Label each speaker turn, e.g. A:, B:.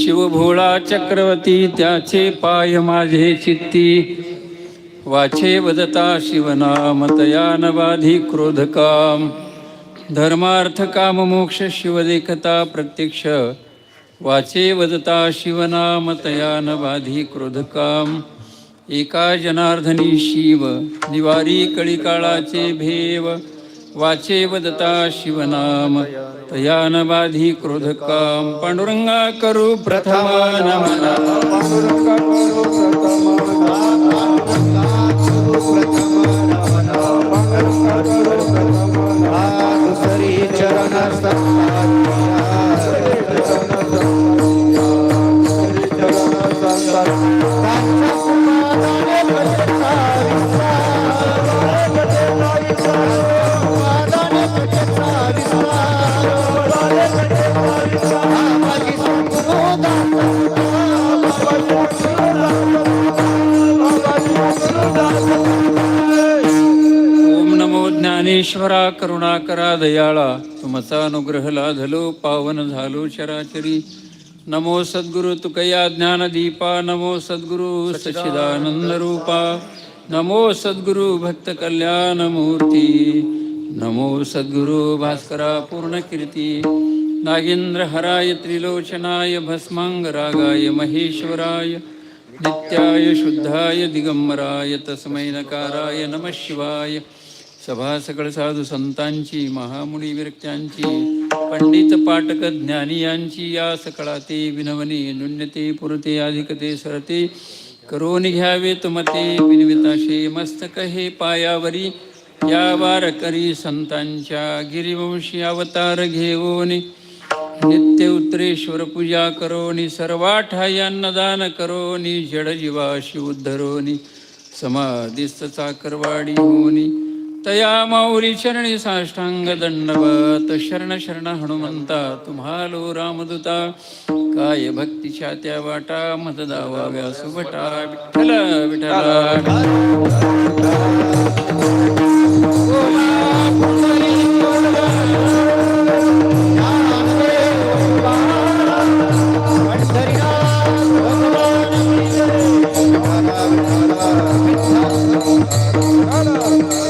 A: शिवभोळा चक्रवर्ती त्याचे पाय माझे चित्ती वाचे वदता शिवनाम तया न बाधी क्रोधकाम धर्मार्थ काम मोक्ष शिव देखता प्रत्यक्ष वाचे वदता शिवनाम तया न बाधी क्रोधकाम एका जनार्दनी शिव निवारी कळीकाळाचे भेव वाचे वदता शिवनाम तया न बाधी क्रोधकाम पांडुरंगा करू प्रथम नमना
B: दुसरी चरण
A: ज्ञानेश्वरा करुणाकरा दयाळा तुमचा अनुग्रह लाधलो पावन झालो चराचरी नमो सद्गुरु तुकया ज्ञानदीपा नमो सद्गुरु सच्चिदानंद रूपा नमो सद्गुरु भक्त कल्याण मूर्ती नमो सद्गुरु भास्करा पूर्णकीर्ती नागेंद्र हराय त्रिलोचनाय भस्मांगरागाय महेश्वराय नित्याय शुद्धाय दिगंबराय तस्मै नकाराय नमः शिवाय सभा सकळ साधू संतांची महामुनी विरक्त्यांची पंडित पाटक ज्ञानी यांची या सकळाते विनवने नुन्यते पुरते अधिकते सरते करोनी घ्यावे तुमते विनविताशे मस्तक हे पायावरी या वारकरी संतांच्या गिरिवंशी अवतार घेऊनी नित्य उत्तरेश्वर पूजा करोनी सर्वाठाई अन्नदान करोनी जड जीवाशी उद्धरोनी समाधिस्थ चाकरवाडी होनी तया माऊली चरणी साष्टांग दंडवत शरण शरण हनुमंता तुम्हालो रामदूता काय भक्तीच्या त्या वाटा मत दावा व्यासुभटा विठ्ठल विठ्ठला